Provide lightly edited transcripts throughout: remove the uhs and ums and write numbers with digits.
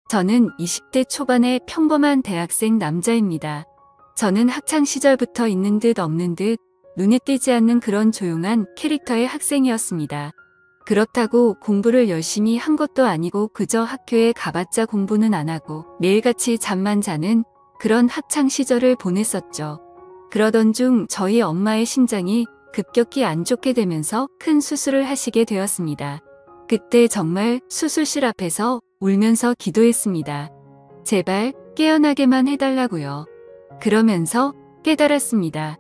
저는 20대 초반의 평범한 대학생 남자입니다. 저는 학창 시절부터 있는 듯 없는 듯 눈에 띄지 않는 그런 조용한 캐릭터의 학생이었습니다. 그렇다고 공부를 열심히 한 것도 아니고 그저 학교에 가봤자 공부는 안 하고 매일같이 잠만 자는 그런 학창 시절을 보냈었죠. 그러던 중 저희 엄마의 심장이 급격히 안 좋게 되면서 큰 수술을 하시게 되었습니다. 그때 정말 수술실 앞에서 울면서 기도했습니다. 제발 깨어나게만 해달라고요. 그러면서 깨달았습니다.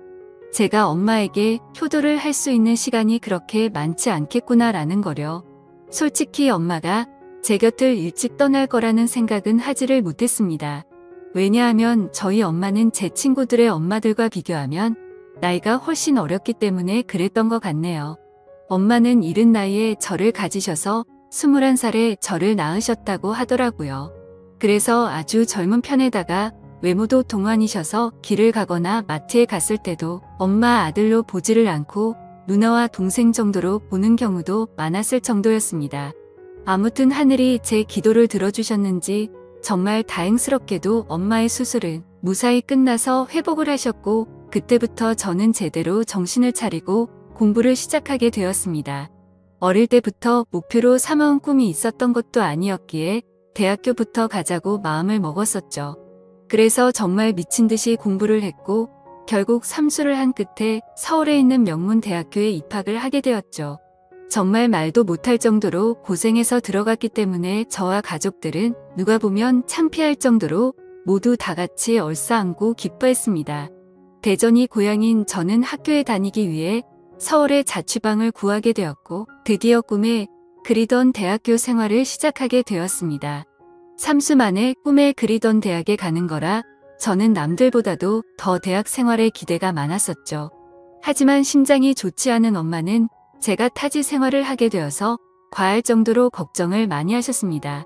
제가 엄마에게 효도를 할 수 있는 시간이 그렇게 많지 않겠구나라는 거려. 솔직히 엄마가 제 곁을 일찍 떠날 거라는 생각은 하지를 못했습니다. 왜냐하면 저희 엄마는 제 친구들의 엄마들과 비교하면 나이가 훨씬 어렸기 때문에 그랬던 것 같네요. 엄마는 이른 나이에 저를 가지셔서 21살에 저를 낳으셨다고 하더라고요. 그래서 아주 젊은 편에다가 외모도 동안이셔서 길을 가거나 마트에 갔을 때도 엄마 아들로 보지를 않고 누나와 동생 정도로 보는 경우도 많았을 정도였습니다. 아무튼 하늘이 제 기도를 들어주셨는지 정말 다행스럽게도 엄마의 수술은 무사히 끝나서 회복을 하셨고 그때부터 저는 제대로 정신을 차리고 공부를 시작하게 되었습니다. 어릴 때부터 목표로 삼아온 꿈이 있었던 것도 아니었기에 대학교부터 가자고 마음을 먹었었죠. 그래서 정말 미친 듯이 공부를 했고 결국 삼수를 한 끝에 서울에 있는 명문 대학교에 입학을 하게 되었죠. 정말 말도 못할 정도로 고생해서 들어갔기 때문에 저와 가족들은 누가 보면 창피할 정도로 모두 다 같이 얼싸안고 기뻐했습니다. 대전이 고향인 저는 학교에 다니기 위해 서울에 자취방을 구하게 되었고 드디어 꿈에 그리던 대학교 생활을 시작하게 되었습니다. 3수 만에 꿈에 그리던 대학에 가는 거라 저는 남들보다도 더 대학 생활에 기대가 많았었죠. 하지만 심장이 좋지 않은 엄마는 제가 타지 생활을 하게 되어서 과할 정도로 걱정을 많이 하셨습니다.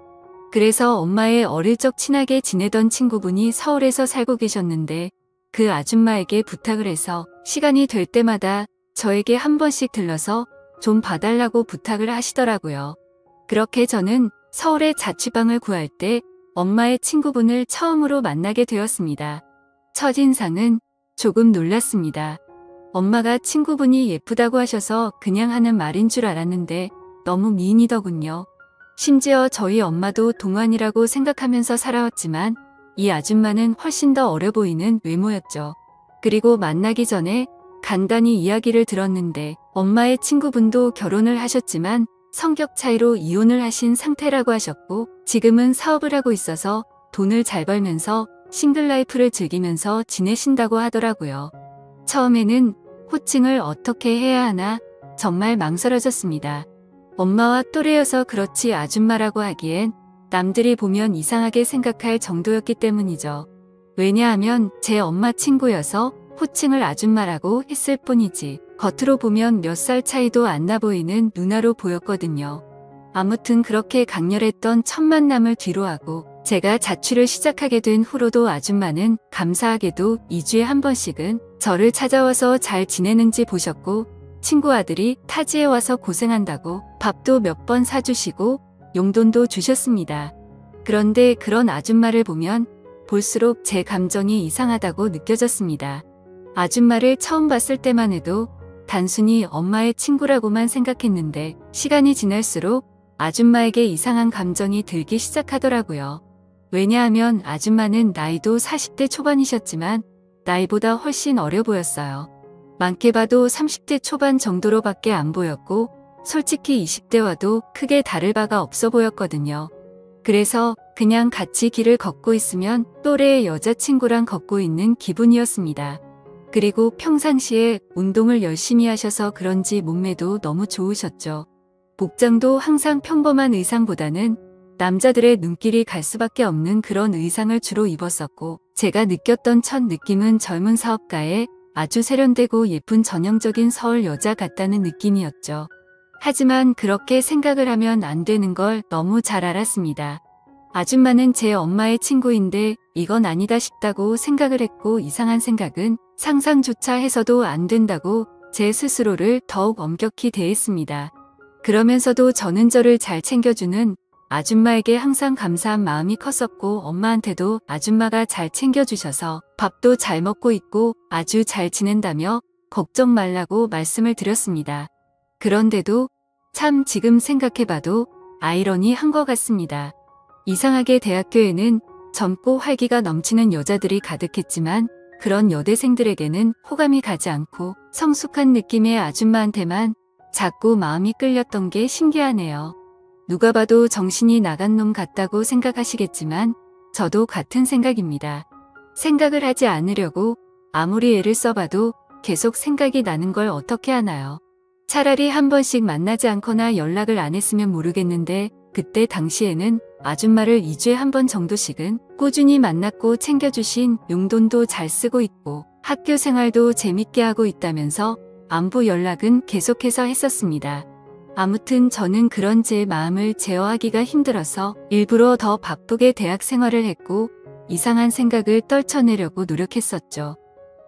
그래서 엄마의 어릴 적 친하게 지내던 친구분이 서울에서 살고 계셨는데 그 아줌마에게 부탁을 해서 시간이 될 때마다 저에게 한 번씩 들러서 좀 봐달라고 부탁을 하시더라고요. 그렇게 저는 서울에 자취방을 구할 때 엄마의 친구분을 처음으로 만나게 되었습니다. 첫인상은 조금 놀랐습니다. 엄마가 친구분이 예쁘다고 하셔서 그냥 하는 말인 줄 알았는데 너무 미인이더군요. 심지어 저희 엄마도 동안이라고 생각하면서 살아왔지만 이 아줌마는 훨씬 더 어려 보이는 외모였죠. 그리고 만나기 전에 간단히 이야기를 들었는데 엄마의 친구분도 결혼을 하셨지만 성격 차이로 이혼을 하신 상태라고 하셨고 지금은 사업을 하고 있어서 돈을 잘 벌면서 싱글라이프를 즐기면서 지내신다고 하더라고요. 처음에는 호칭을 어떻게 해야 하나 정말 망설여졌습니다. 엄마와 또래여서 그렇지 아줌마라고 하기엔 남들이 보면 이상하게 생각할 정도였기 때문이죠. 왜냐하면 제 엄마 친구여서 호칭을 아줌마라고 했을 뿐이지 겉으로 보면 몇 살 차이도 안 나 보이는 누나로 보였거든요. 아무튼 그렇게 강렬했던 첫 만남을 뒤로하고 제가 자취를 시작하게 된 후로도 아줌마는 감사하게도 2주에 한 번씩은 저를 찾아와서 잘 지내는지 보셨고 친구 아들이 타지에 와서 고생한다고 밥도 몇 번 사주시고 용돈도 주셨습니다. 그런데 그런 아줌마를 보면 볼수록 제 감정이 이상하다고 느껴졌습니다. 아줌마를 처음 봤을 때만 해도 단순히 엄마의 친구라고만 생각했는데 시간이 지날수록 아줌마에게 이상한 감정이 들기 시작하더라고요. 왜냐하면 아줌마는 나이도 40대 초반이셨지만 나이보다 훨씬 어려 보였어요. 많게 봐도 30대 초반 정도로밖에 안 보였고 솔직히 20대와도 크게 다를 바가 없어 보였거든요. 그래서 그냥 같이 길을 걷고 있으면 또래의 여자친구랑 걷고 있는 기분이었습니다. 그리고 평상시에 운동을 열심히 하셔서 그런지 몸매도 너무 좋으셨죠. 복장도 항상 평범한 의상보다는 남자들의 눈길이 갈 수밖에 없는 그런 의상을 주로 입었었고 제가 느꼈던 첫 느낌은 젊은 사업가의 아주 세련되고 예쁜 전형적인 서울 여자 같다는 느낌이었죠. 하지만 그렇게 생각을 하면 안 되는 걸 너무 잘 알았습니다. 아줌마는 제 엄마의 친구인데 이건 아니다 싶다고 생각을 했고 이상한 생각은 상상조차 해서도 안 된다고 제 스스로를 더욱 엄격히 대했습니다. 그러면서도 저는 저를 잘 챙겨주는 아줌마에게 항상 감사한 마음이 컸었고 엄마한테도 아줌마가 잘 챙겨주셔서 밥도 잘 먹고 있고 아주 잘 지낸다며 걱정 말라고 말씀을 드렸습니다. 그런데도 참 지금 생각해봐도 아이러니한 것 같습니다. 이상하게 대학교에는 젊고 활기가 넘치는 여자들이 가득했지만 그런 여대생들에게는 호감이 가지 않고 성숙한 느낌의 아줌마한테만 자꾸 마음이 끌렸던 게 신기하네요. 누가 봐도 정신이 나간 놈 같다고 생각하시겠지만 저도 같은 생각입니다. 생각을 하지 않으려고 아무리 애를 써봐도 계속 생각이 나는 걸 어떻게 하나요? 차라리 한 번씩 만나지 않거나 연락을 안 했으면 모르겠는데 그때 당시에는 아줌마를 2주에 한 번 정도씩은 꾸준히 만났고 챙겨주신 용돈도 잘 쓰고 있고 학교 생활도 재밌게 하고 있다면서 안부 연락은 계속해서 했었습니다. 아무튼 저는 그런 제 마음을 제어하기가 힘들어서 일부러 더 바쁘게 대학 생활을 했고 이상한 생각을 떨쳐내려고 노력했었죠.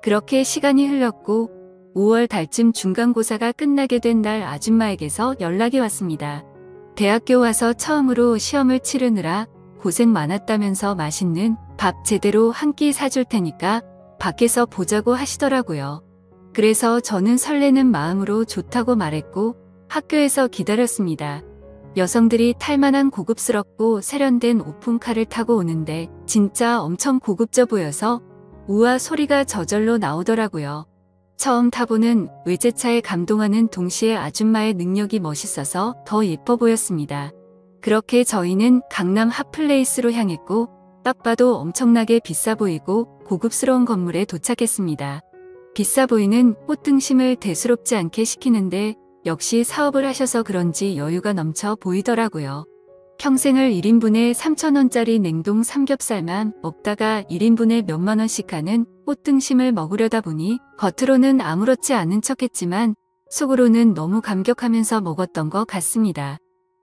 그렇게 시간이 흘렀고 5월 달쯤 중간고사가 끝나게 된 날 아줌마에게서 연락이 왔습니다. 대학교 와서 처음으로 시험을 치르느라 고생 많았다면서 맛있는 밥 제대로 한 끼 사줄 테니까 밖에서 보자고 하시더라고요. 그래서 저는 설레는 마음으로 좋다고 말했고 학교에서 기다렸습니다. 여성들이 탈만한 고급스럽고 세련된 오픈카를 타고 오는데 진짜 엄청 고급져 보여서 우와 소리가 저절로 나오더라고요. 처음 타보는 외제차에 감동하는 동시에 아줌마의 능력이 멋있어서 더 예뻐 보였습니다. 그렇게 저희는 강남 핫플레이스로 향했고 딱 봐도 엄청나게 비싸 보이고 고급스러운 건물에 도착했습니다. 비싸 보이는 꽃등심을 대수롭지 않게 시키는데 역시 사업을 하셔서 그런지 여유가 넘쳐 보이더라고요. 평생을 1인분에 3,000원짜리 냉동 삼겹살만 먹다가 1인분에 몇만 원씩 하는 꽃등심을 먹으려다 보니 겉으로는 아무렇지 않은 척했지만 속으로는 너무 감격하면서 먹었던 것 같습니다.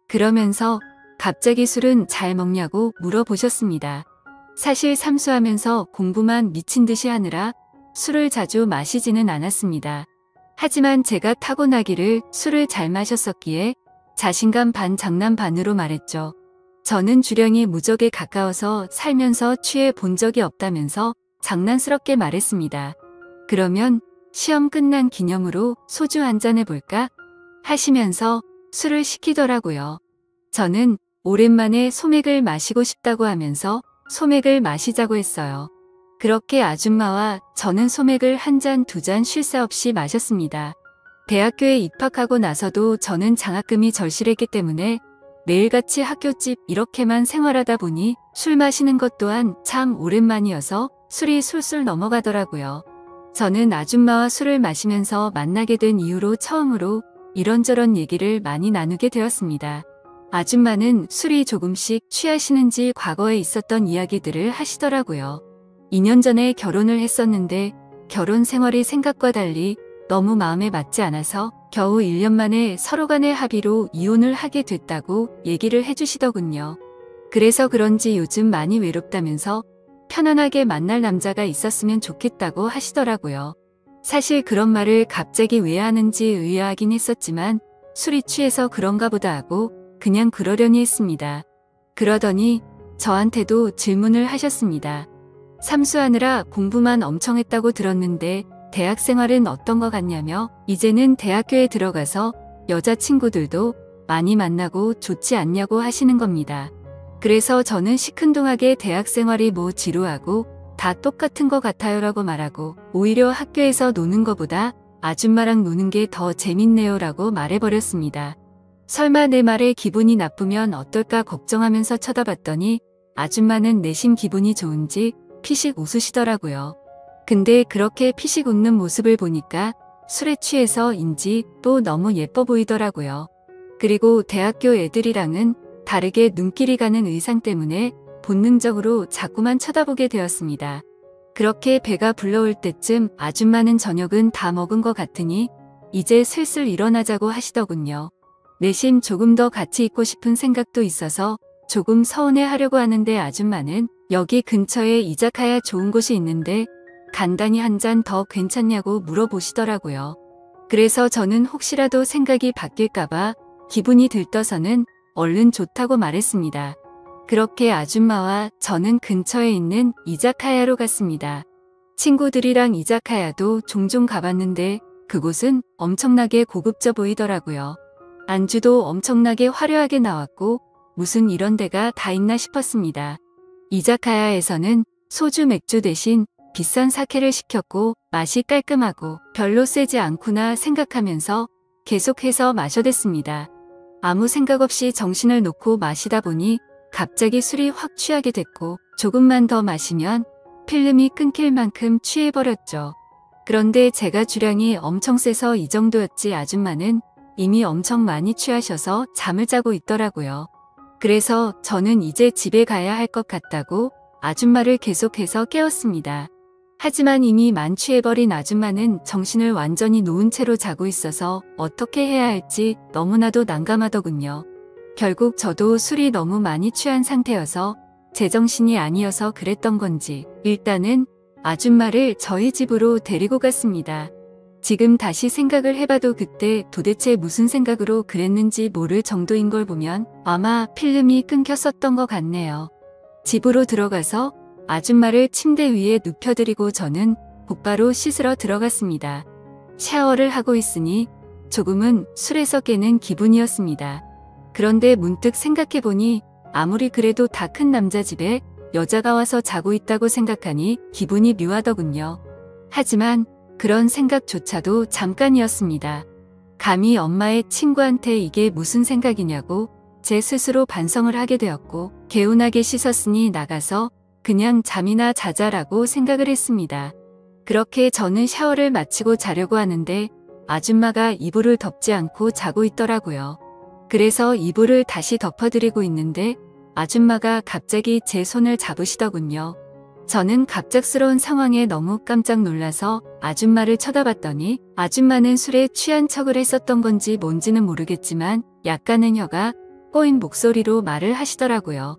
그러면서 갑자기 술은 잘 먹냐고 물어보셨습니다. 사실 삼수하면서 공부만 미친 듯이 하느라 술을 자주 마시지는 않았습니다. 하지만 제가 타고나기를 술을 잘 마셨었기에 자신감 반 장난 반으로 말했죠. 저는 주량이 무적에 가까워서 살면서 취해 본 적이 없다면서 장난스럽게 말했습니다. 그러면 시험 끝난 기념으로 소주 한잔 해볼까? 하시면서 술을 시키더라고요. 저는 오랜만에 소맥을 마시고 싶다고 하면서 소맥을 마시자고 했어요. 그렇게 아줌마와 저는 소맥을 한 잔, 두 잔 쉴 새 없이 마셨습니다. 대학교에 입학하고 나서도 저는 장학금이 절실했기 때문에 매일같이 학교집 이렇게만 생활하다 보니 술 마시는 것 또한 참 오랜만이어서 술이 술술 넘어가더라고요. 저는 아줌마와 술을 마시면서 만나게 된 이후로 처음으로 이런저런 얘기를 많이 나누게 되었습니다. 아줌마는 술이 조금씩 취하시는지 과거에 있었던 이야기들을 하시더라고요. 2년 전에 결혼을 했었는데 결혼 생활이 생각과 달리 너무 마음에 맞지 않아서 겨우 1년 만에 서로 간의 합의로 이혼을 하게 됐다고 얘기를 해주시더군요. 그래서 그런지 요즘 많이 외롭다면서 편안하게 만날 남자가 있었으면 좋겠다고 하시더라고요. 사실 그런 말을 갑자기 왜 하는지 의아하긴 했었지만 술이 취해서 그런가 보다 하고 그냥 그러려니 했습니다. 그러더니 저한테도 질문을 하셨습니다. 삼수하느라 공부만 엄청 했다고 들었는데 대학 생활은 어떤 것 같냐며 이제는 대학교에 들어가서 여자친구들도 많이 만나고 좋지 않냐고 하시는 겁니다. 그래서 저는 시큰둥하게 대학 생활이 뭐 지루하고 다 똑같은 것 같아요 라고 말하고 오히려 학교에서 노는 것보다 아줌마랑 노는 게 더 재밌네요 라고 말해버렸습니다. 설마 내 말에 기분이 나쁘면 어떨까 걱정하면서 쳐다봤더니 아줌마는 내심 기분이 좋은지 피식 웃으시더라고요. 근데 그렇게 피식 웃는 모습을 보니까 술에 취해서인지 또 너무 예뻐 보이더라고요. 그리고 대학교 애들이랑은 다르게 눈길이 가는 의상 때문에 본능적으로 자꾸만 쳐다보게 되었습니다. 그렇게 배가 불러올 때쯤 아줌마는 저녁은 다 먹은 것 같으니 이제 슬슬 일어나자고 하시더군요. 내심 조금 더 같이 있고 싶은 생각도 있어서 조금 서운해 하려고 하는데 아줌마는 여기 근처에 이자카야 좋은 곳이 있는데 간단히 한 잔 더 괜찮냐고 물어보시더라고요. 그래서 저는 혹시라도 생각이 바뀔까봐 기분이 들떠서는 얼른 좋다고 말했습니다. 그렇게 아줌마와 저는 근처에 있는 이자카야로 갔습니다. 친구들이랑 이자카야도 종종 가봤는데 그곳은 엄청나게 고급져 보이더라고요. 안주도 엄청나게 화려하게 나왔고 무슨 이런 데가 다 있나 싶었습니다. 이자카야에서는 소주 맥주 대신 비싼 사케를 시켰고 맛이 깔끔하고 별로 세지 않구나 생각하면서 계속해서 마셔댔습니다. 아무 생각 없이 정신을 놓고 마시다 보니 갑자기 술이 확 취하게 됐고 조금만 더 마시면 필름이 끊길 만큼 취해버렸죠. 그런데 제가 주량이 엄청 세서 이 정도였지 아줌마는 이미 엄청 많이 취하셔서 잠을 자고 있더라고요. 그래서 저는 이제 집에 가야 할 것 같다고 아줌마를 계속해서 깨웠습니다. 하지만 이미 만취해버린 아줌마는 정신을 완전히 놓은 채로 자고 있어서 어떻게 해야 할지 너무나도 난감하더군요. 결국 저도 술이 너무 많이 취한 상태여서 제정신이 아니어서 그랬던 건지 일단은 아줌마를 저희 집으로 데리고 갔습니다. 지금 다시 생각을 해봐도 그때 도대체 무슨 생각으로 그랬는지 모를 정도인 걸 보면 아마 필름이 끊겼었던 것 같네요. 집으로 들어가서 아줌마를 침대 위에 눕혀드리고 저는 곧바로 씻으러 들어갔습니다. 샤워를 하고 있으니 조금은 술에서 깨는 기분이었습니다. 그런데 문득 생각해보니 아무리 그래도 다 큰 남자 집에 여자가 와서 자고 있다고 생각하니 기분이 묘하더군요. 하지만 그런 생각조차도 잠깐이었습니다. 감히 엄마의 친구한테 이게 무슨 생각이냐고 제 스스로 반성을 하게 되었고 개운하게 씻었으니 나가서 그냥 잠이나 자자라고 생각을 했습니다. 그렇게 저는 샤워를 마치고 자려고 하는데 아줌마가 이불을 덮지 않고 자고 있더라고요. 그래서 이불을 다시 덮어드리고 있는데 아줌마가 갑자기 제 손을 잡으시더군요. 저는 갑작스러운 상황에 너무 깜짝 놀라서 아줌마를 쳐다봤더니 아줌마는 술에 취한 척을 했었던 건지 뭔지는 모르겠지만 약간은 혀가 꼬인 목소리로 말을 하시더라고요.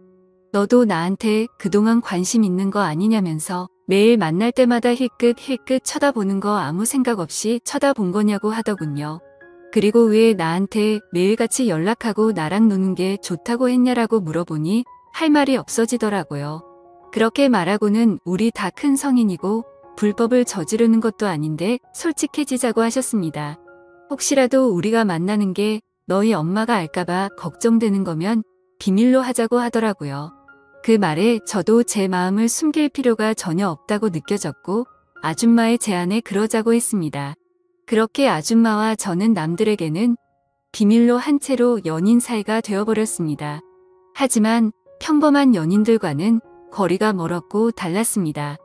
너도 나한테 그동안 관심 있는 거 아니냐면서 매일 만날 때마다 힐끗힐끗 쳐다보는 거 아무 생각 없이 쳐다본 거냐고 하더군요. 그리고 왜 나한테 매일같이 연락하고 나랑 노는 게 좋다고 했냐라고 물어보니 할 말이 없어지더라고요. 그렇게 말하고는 우리 다 큰 성인이고 불법을 저지르는 것도 아닌데 솔직해지자고 하셨습니다. 혹시라도 우리가 만나는 게 너희 엄마가 알까봐 걱정되는 거면 비밀로 하자고 하더라고요. 그 말에 저도 제 마음을 숨길 필요가 전혀 없다고 느껴졌고 아줌마의 제안에 그러자고 했습니다. 그렇게 아줌마와 저는 남들에게는 비밀로 한 채로 연인 사이가 되어버렸습니다. 하지만 평범한 연인들과는 거리가 멀었고 달랐습니다.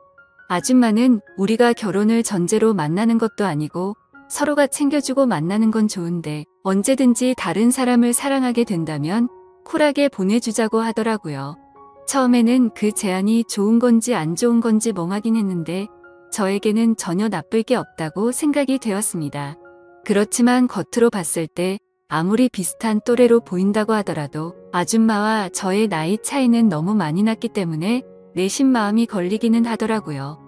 아줌마는 우리가 결혼을 전제로 만나는 것도 아니고 서로가 챙겨주고 만나는 건 좋은데 언제든지 다른 사람을 사랑하게 된다면 쿨하게 보내주자고 하더라고요. 처음에는 그 제안이 좋은 건지 안 좋은 건지 멍하긴 했는데 저에게는 전혀 나쁠 게 없다고 생각이 되었습니다. 그렇지만 겉으로 봤을 때 아무리 비슷한 또래로 보인다고 하더라도 아줌마와 저의 나이 차이는 너무 많이 났기 때문에 내심 마음이 걸리기는 하더라고요.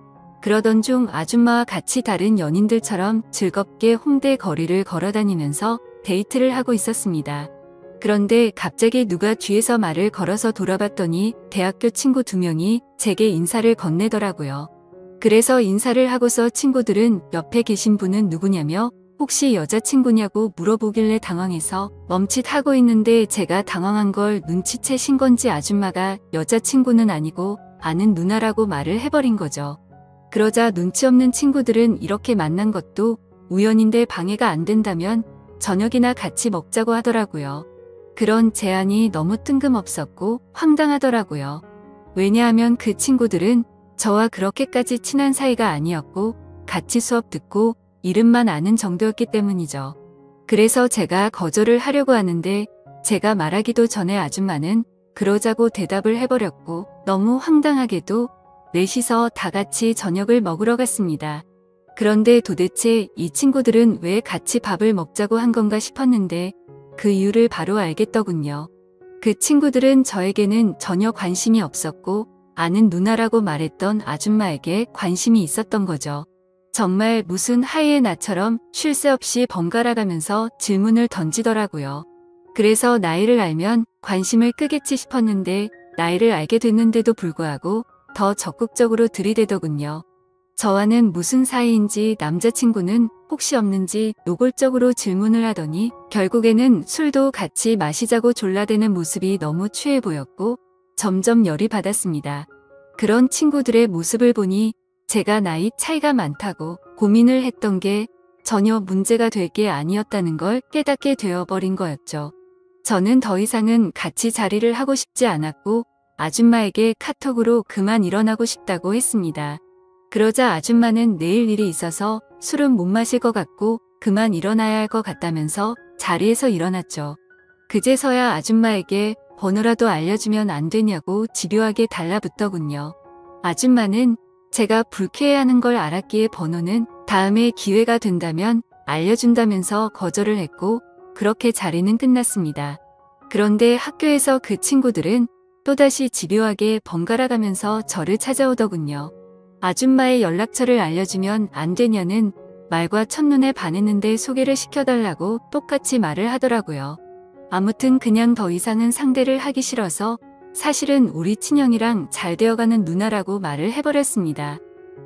그러던 중 아줌마와 같이 다른 연인들처럼 즐겁게 홍대 거리를 걸어다니면서 데이트를 하고 있었습니다. 그런데 갑자기 누가 뒤에서 말을 걸어서 돌아봤더니 대학교 친구 2명이 제게 인사를 건네더라고요. 그래서 인사를 하고서 친구들은 옆에 계신 분은 누구냐며 혹시 여자친구냐고 물어보길래 당황해서 멈칫하고 있는데 제가 당황한 걸 눈치채신 건지 아줌마가 여자친구는 아니고 아는 누나라고 말을 해버린 거죠. 그러자 눈치 없는 친구들은 이렇게 만난 것도 우연인데 방해가 안 된다면 저녁이나 같이 먹자고 하더라고요. 그런 제안이 너무 뜬금없었고 황당하더라고요. 왜냐하면 그 친구들은 저와 그렇게까지 친한 사이가 아니었고 같이 수업 듣고 이름만 아는 정도였기 때문이죠. 그래서 제가 거절을 하려고 하는데 제가 말하기도 전에 아줌마는 그러자고 대답을 해버렸고 너무 황당하게도 넷이서 다 같이 저녁을 먹으러 갔습니다. 그런데 도대체 이 친구들은 왜 같이 밥을 먹자고 한 건가 싶었는데 그 이유를 바로 알겠더군요. 그 친구들은 저에게는 전혀 관심이 없었고 아는 누나라고 말했던 아줌마에게 관심이 있었던 거죠. 정말 무슨 하이에나처럼 쉴 새 없이 번갈아 가면서 질문을 던지더라고요. 그래서 나이를 알면 관심을 끄겠지 싶었는데 나이를 알게 됐는데도 불구하고 더 적극적으로 들이대더군요. 저와는 무슨 사이인지 남자친구는 혹시 없는지 노골적으로 질문을 하더니 결국에는 술도 같이 마시자고 졸라대는 모습이 너무 취해 보였고 점점 열이 받았습니다. 그런 친구들의 모습을 보니 제가 나이 차이가 많다고 고민을 했던 게 전혀 문제가 될 게 아니었다는 걸 깨닫게 되어버린 거였죠. 저는 더 이상은 같이 자리를 하고 싶지 않았고 아줌마에게 카톡으로 그만 일어나고 싶다고 했습니다. 그러자 아줌마는 내일 일이 있어서 술은 못 마실 것 같고 그만 일어나야 할 것 같다면서 자리에서 일어났죠. 그제서야 아줌마에게 번호라도 알려주면 안 되냐고 집요하게 달라붙더군요. 아줌마는 제가 불쾌해하는 걸 알았기에 번호는 다음에 기회가 된다면 알려준다면서 거절을 했고 그렇게 자리는 끝났습니다. 그런데 학교에서 그 친구들은 또다시 집요하게 번갈아가면서 저를 찾아오더군요. 아줌마의 연락처를 알려주면 안 되냐는 말과 첫눈에 반했는데 소개를 시켜달라고 똑같이 말을 하더라고요. 아무튼 그냥 더 이상은 상대를 하기 싫어서 사실은 우리 친형이랑 잘 되어가는 누나라고 말을 해버렸습니다.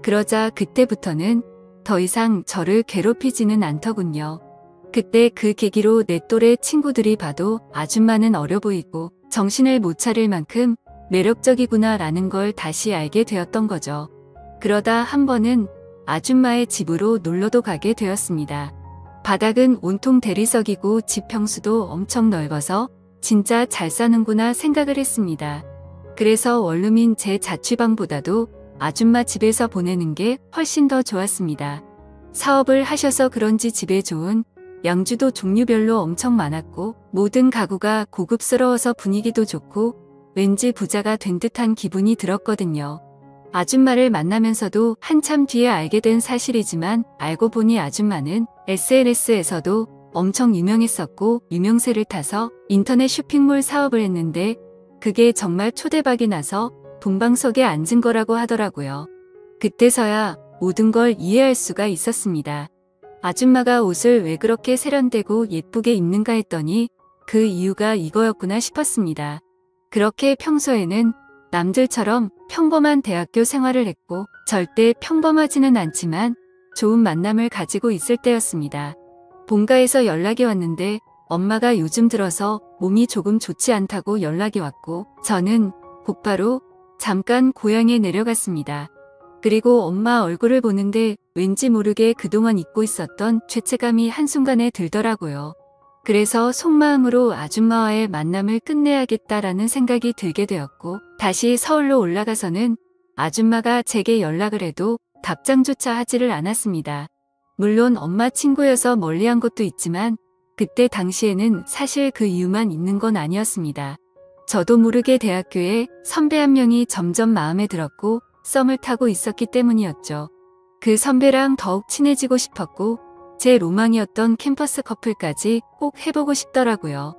그러자 그때부터는 더 이상 저를 괴롭히지는 않더군요. 그때 그 계기로 내 또래 친구들이 봐도 아줌마는 어려 보이고 정신을 못 차릴 만큼 매력적이구나 라는 걸 다시 알게 되었던 거죠. 그러다 한 번은 아줌마의 집으로 놀러도 가게 되었습니다. 바닥은 온통 대리석이고 집 평수도 엄청 넓어서 진짜 잘 사는구나 생각을 했습니다. 그래서 원룸인 제 자취방보다도 아줌마 집에서 보내는 게 훨씬 더 좋았습니다. 사업을 하셔서 그런지 집에 좋은 양주도 종류별로 엄청 많았고 모든 가구가 고급스러워서 분위기도 좋고 왠지 부자가 된 듯한 기분이 들었거든요. 아줌마를 만나면서도 한참 뒤에 알게 된 사실이지만 알고 보니 아줌마는 SNS에서도 엄청 유명했었고 유명세를 타서 인터넷 쇼핑몰 사업을 했는데 그게 정말 초대박이 나서 동방석에 앉은 거라고 하더라고요. 그때서야 모든 걸 이해할 수가 있었습니다. 아줌마가 옷을 왜 그렇게 세련되고 예쁘게 입는가 했더니 그 이유가 이거였구나 싶었습니다. 그렇게 평소에는 남들처럼 평범한 대학교 생활을 했고 절대 평범하지는 않지만 좋은 만남을 가지고 있을 때였습니다. 본가에서 연락이 왔는데 엄마가 요즘 들어서 몸이 조금 좋지 않다고 연락이 왔고 저는 곧바로 잠깐 고향에 내려갔습니다. 그리고 엄마 얼굴을 보는데 왠지 모르게 그동안 잊고 있었던 죄책감이 한순간에 들더라고요. 그래서 속마음으로 아줌마와의 만남을 끝내야겠다라는 생각이 들게 되었고 다시 서울로 올라가서는 아줌마가 제게 연락을 해도 답장조차 하지를 않았습니다. 물론 엄마 친구여서 멀리한 것도 있지만 그때 당시에는 사실 그 이유만 있는 건 아니었습니다. 저도 모르게 대학교에 선배 한 명이 점점 마음에 들었고 썸을 타고 있었기 때문이었죠. 그 선배랑 더욱 친해지고 싶었고 제 로망이었던 캠퍼스 커플까지 꼭 해보고 싶더라고요.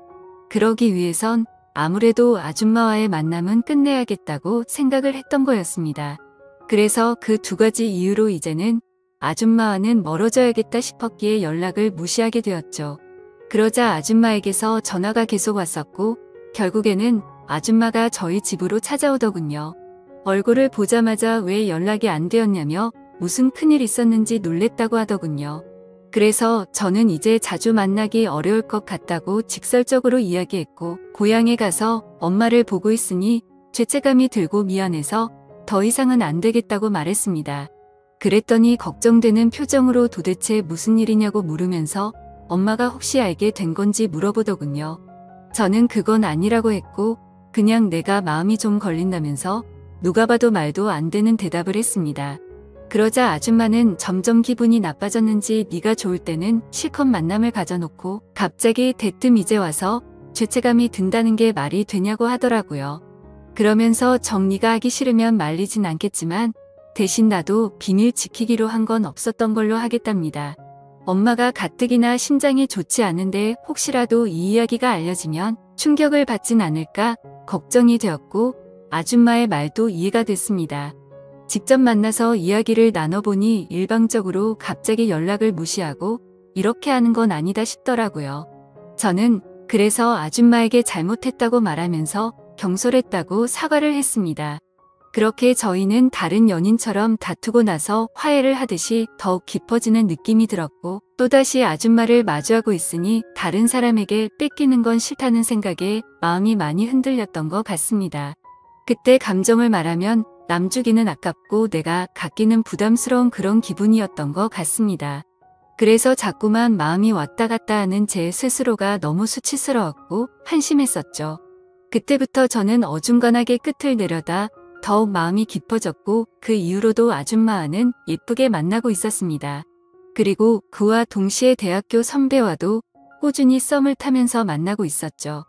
그러기 위해선 아무래도 아줌마와의 만남은 끝내야겠다고 생각을 했던 거였습니다. 그래서 그 두 가지 이유로 이제는 아줌마와는 멀어져야겠다 싶었기에 연락을 무시하게 되었죠. 그러자 아줌마에게서 전화가 계속 왔었고 결국에는 아줌마가 저희 집으로 찾아오더군요. 얼굴을 보자마자 왜 연락이 안 되었냐며 무슨 큰일 있었는지 놀랬다고 하더군요. 그래서 저는 이제 자주 만나기 어려울 것 같다고 직설적으로 이야기했고 고향에 가서 엄마를 보고 있으니 죄책감이 들고 미안해서 더 이상은 안 되겠다고 말했습니다. 그랬더니 걱정되는 표정으로 도대체 무슨 일이냐고 물으면서 엄마가 혹시 알게 된 건지 물어보더군요. 저는 그건 아니라고 했고 그냥 내가 마음이 좀 걸린다면서 누가 봐도 말도 안 되는 대답을 했습니다. 그러자 아줌마는 점점 기분이 나빠졌는지 네가 좋을 때는 실컷 만남을 가져놓고 갑자기 대뜸 이제 와서 죄책감이 든다는 게 말이 되냐고 하더라고요. 그러면서 정리가 하기 싫으면 말리진 않겠지만 대신 나도 비밀 지키기로 한 건 없었던 걸로 하겠답니다. 엄마가 가뜩이나 심장이 좋지 않은데 혹시라도 이 이야기가 알려지면 충격을 받진 않을까 걱정이 되었고 아줌마의 말도 이해가 됐습니다. 직접 만나서 이야기를 나눠보니 일방적으로 갑자기 연락을 무시하고 이렇게 하는 건 아니다 싶더라고요. 저는 그래서 아줌마에게 잘못했다고 말하면서 경솔했다고 사과를 했습니다. 그렇게 저희는 다른 연인처럼 다투고 나서 화해를 하듯이 더욱 깊어지는 느낌이 들었고 또다시 아줌마를 마주하고 있으니 다른 사람에게 뺏기는 건 싫다는 생각에 마음이 많이 흔들렸던 것 같습니다. 그때 감정을 말하면 남 주기는 아깝고 내가 갖기는 부담스러운 그런 기분이었던 것 같습니다. 그래서 자꾸만 마음이 왔다 갔다 하는 제 스스로가 너무 수치스러웠고 한심했었죠. 그때부터 저는 어중간하게 끝을 내려다 더욱 마음이 깊어졌고 그 이후로도 아줌마와는 예쁘게 만나고 있었습니다. 그리고 그와 동시에 대학교 선배와도 꾸준히 썸을 타면서 만나고 있었죠.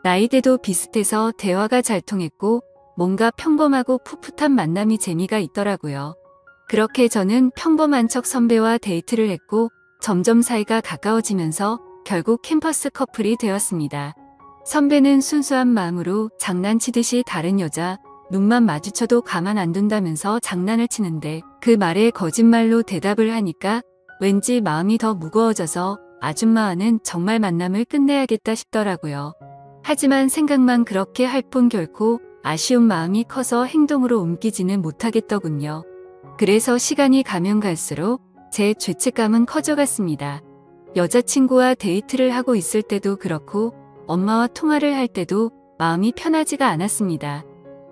나이대도 비슷해서 대화가 잘 통했고 뭔가 평범하고 풋풋한 만남이 재미가 있더라고요. 그렇게 저는 평범한 척 선배와 데이트를 했고 점점 사이가 가까워지면서 결국 캠퍼스 커플이 되었습니다. 선배는 순수한 마음으로 장난치듯이 다른 여자 눈만 마주쳐도 가만 안 둔다면서 장난을 치는데 그 말에 거짓말로 대답을 하니까 왠지 마음이 더 무거워져서 아줌마와는 정말 만남을 끝내야겠다 싶더라고요. 하지만 생각만 그렇게 할 뿐 결코 아쉬운 마음이 커서 행동으로 옮기지는 못하겠더군요. 그래서 시간이 가면 갈수록 제 죄책감은 커져갔습니다. 여자친구와 데이트를 하고 있을 때도 그렇고 엄마와 통화를 할 때도 마음이 편하지가 않았습니다.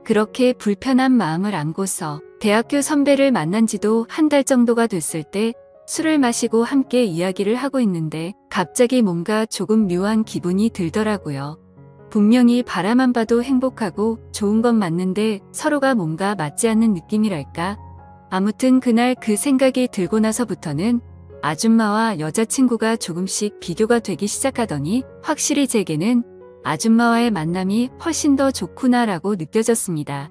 그렇게 불편한 마음을 안고서 대학교 선배를 만난 지도 한 달 정도가 됐을 때 술을 마시고 함께 이야기를 하고 있는데 갑자기 뭔가 조금 묘한 기분이 들더라고요. 분명히 바라만 봐도 행복하고 좋은 건 맞는데 서로가 뭔가 맞지 않는 느낌이랄까? 아무튼 그날 그 생각이 들고 나서부터는 아줌마와 여자친구가 조금씩 비교가 되기 시작하더니 확실히 제게는 아줌마와의 만남이 훨씬 더 좋구나라고 느껴졌습니다.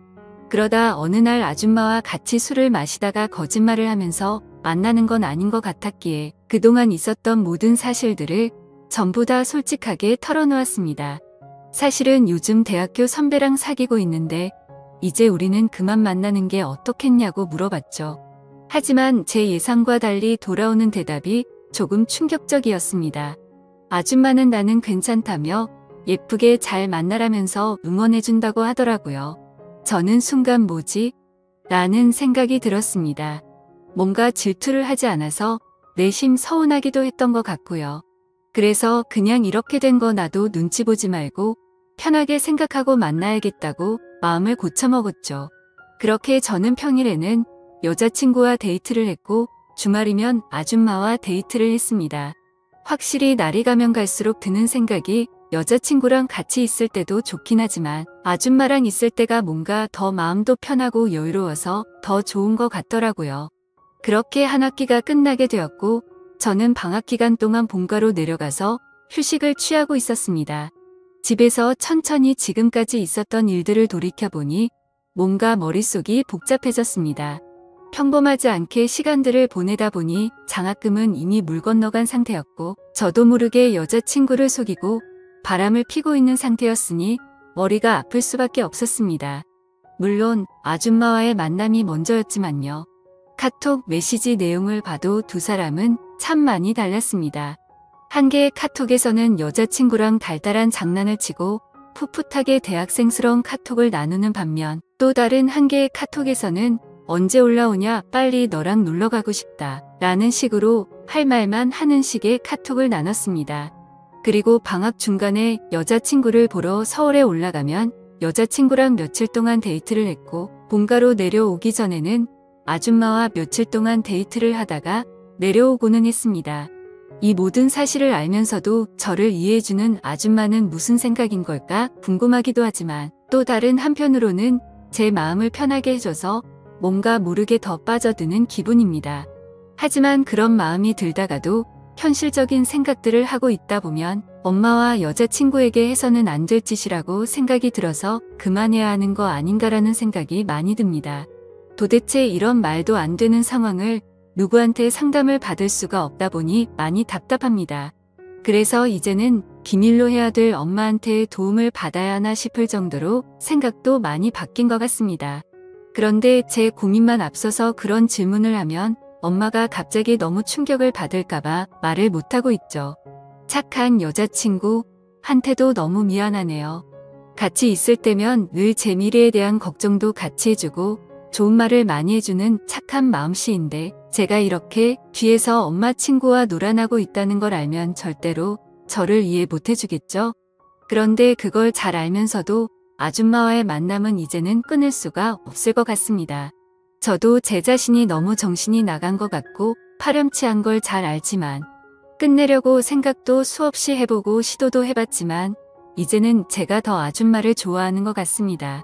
그러다 어느 날 아줌마와 같이 술을 마시다가 거짓말을 하면서 만나는 건 아닌 것 같았기에 그동안 있었던 모든 사실들을 전부 다 솔직하게 털어놓았습니다. 사실은 요즘 대학교 선배랑 사귀고 있는데 이제 우리는 그만 만나는 게 어떻겠냐고 물어봤죠. 하지만 제 예상과 달리 돌아오는 대답이 조금 충격적이었습니다. 아줌마는 나는 괜찮다며 예쁘게 잘 만나라면서 응원해준다고 하더라고요. 저는 순간 뭐지? 라는 생각이 들었습니다. 뭔가 질투를 하지 않아서 내심 서운하기도 했던 것 같고요. 그래서 그냥 이렇게 된 거 나도 눈치 보지 말고 편하게 생각하고 만나야겠다고 마음을 고쳐먹었죠. 그렇게 저는 평일에는 여자친구와 데이트를 했고 주말이면 아줌마와 데이트를 했습니다. 확실히 날이 가면 갈수록 드는 생각이 여자친구랑 같이 있을 때도 좋긴 하지만 아줌마랑 있을 때가 뭔가 더 마음도 편하고 여유로워서 더 좋은 것 같더라고요. 그렇게 한 학기가 끝나게 되었고 저는 방학 기간 동안 본가로 내려가서 휴식을 취하고 있었습니다. 집에서 천천히 지금까지 있었던 일들을 돌이켜보니 뭔가 머릿속이 복잡해졌습니다. 평범하지 않게 시간들을 보내다 보니 장학금은 이미 물 건너간 상태였고 저도 모르게 여자친구를 속이고 바람을 피고 있는 상태였으니 머리가 아플 수밖에 없었습니다. 물론 아줌마와의 만남이 먼저였지만요. 카톡 메시지 내용을 봐도 두 사람은 참 많이 달랐습니다. 한 개의 카톡에서는 여자친구랑 달달한 장난을 치고 풋풋하게 대학생스러운 카톡을 나누는 반면 또 다른 한 개의 카톡에서는 언제 올라오냐 빨리 너랑 놀러가고 싶다 라는 식으로 할 말만 하는 식의 카톡을 나눴습니다. 그리고 방학 중간에 여자친구를 보러 서울에 올라가면 여자친구랑 며칠 동안 데이트를 했고 본가로 내려오기 전에는 아줌마와 며칠 동안 데이트를 하다가 내려오고는 했습니다. 이 모든 사실을 알면서도 저를 이해해주는 아줌마는 무슨 생각인 걸까 궁금하기도 하지만 또 다른 한편으로는 제 마음을 편하게 해줘서 뭔가 모르게 더 빠져드는 기분입니다. 하지만 그런 마음이 들다가도 현실적인 생각들을 하고 있다 보면 엄마와 여자친구에게 해서는 안 될 짓이라고 생각이 들어서 그만해야 하는 거 아닌가라는 생각이 많이 듭니다. 도대체 이런 말도 안 되는 상황을 누구한테 상담을 받을 수가 없다 보니 많이 답답합니다. 그래서 이제는 비밀로 해야 될 엄마한테 도움을 받아야 하나 싶을 정도로 생각도 많이 바뀐 것 같습니다. 그런데 제 고민만 앞서서 그런 질문을 하면 엄마가 갑자기 너무 충격을 받을까봐 말을 못하고 있죠. 착한 여자친구, 한테도 너무 미안하네요. 같이 있을 때면 늘 제 미래에 대한 걱정도 같이 해주고 좋은 말을 많이 해주는 착한 마음씨인데 제가 이렇게 뒤에서 엄마 친구와 놀아나고 있다는 걸 알면 절대로 저를 이해 못 해주겠죠? 그런데 그걸 잘 알면서도 아줌마와의 만남은 이제는 끊을 수가 없을 것 같습니다. 저도 제 자신이 너무 정신이 나간 것 같고 파렴치한 걸 잘 알지만 끝내려고 생각도 수없이 해보고 시도도 해봤지만 이제는 제가 더 아줌마를 좋아하는 것 같습니다.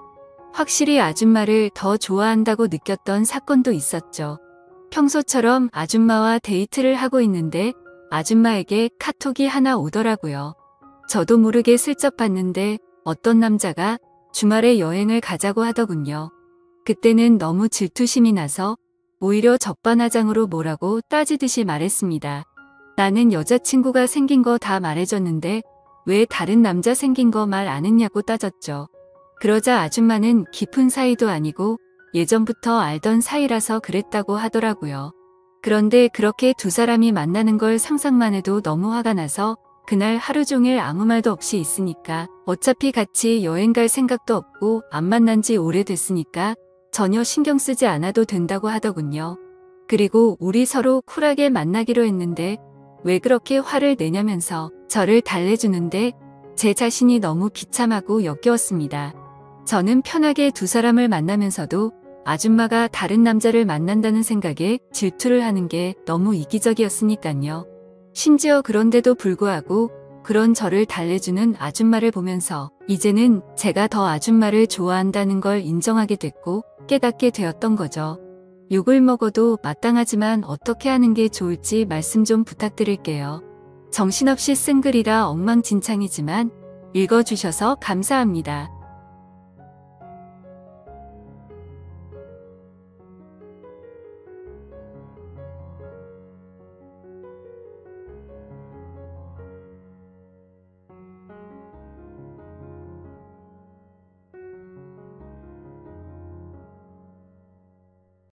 확실히 아줌마를 더 좋아한다고 느꼈던 사건도 있었죠. 평소처럼 아줌마와 데이트를 하고 있는데 아줌마에게 카톡이 하나 오더라고요. 저도 모르게 슬쩍 봤는데 어떤 남자가 주말에 여행을 가자고 하더군요. 그때는 너무 질투심이 나서 오히려 적반하장으로 뭐라고 따지듯이 말했습니다. 나는 여자친구가 생긴 거 다 말해줬는데 왜 다른 남자 생긴 거 말 안 했냐고 따졌죠. 그러자 아줌마는 깊은 사이도 아니고 예전부터 알던 사이라서 그랬다고 하더라고요. 그런데 그렇게 두 사람이 만나는 걸 상상만 해도 너무 화가 나서 그날 하루 종일 아무 말도 없이 있으니까 어차피 같이 여행 갈 생각도 없고 안 만난 지 오래됐으니까 전혀 신경 쓰지 않아도 된다고 하더군요. 그리고 우리 서로 쿨하게 만나기로 했는데 왜 그렇게 화를 내냐면서 저를 달래주는데 제 자신이 너무 비참하고 역겨웠습니다. 저는 편하게 두 사람을 만나면서도 아줌마가 다른 남자를 만난다는 생각에 질투를 하는 게 너무 이기적이었으니까요. 심지어 그런데도 불구하고 그런 저를 달래주는 아줌마를 보면서 이제는 제가 더 아줌마를 좋아한다는 걸 인정하게 됐고 깨닫게 되었던 거죠. 욕을 먹어도 마땅하지만 어떻게 하는 게 좋을지 말씀 좀 부탁드릴게요. 정신없이 쓴 글이라 엉망진창이지만 읽어주셔서 감사합니다.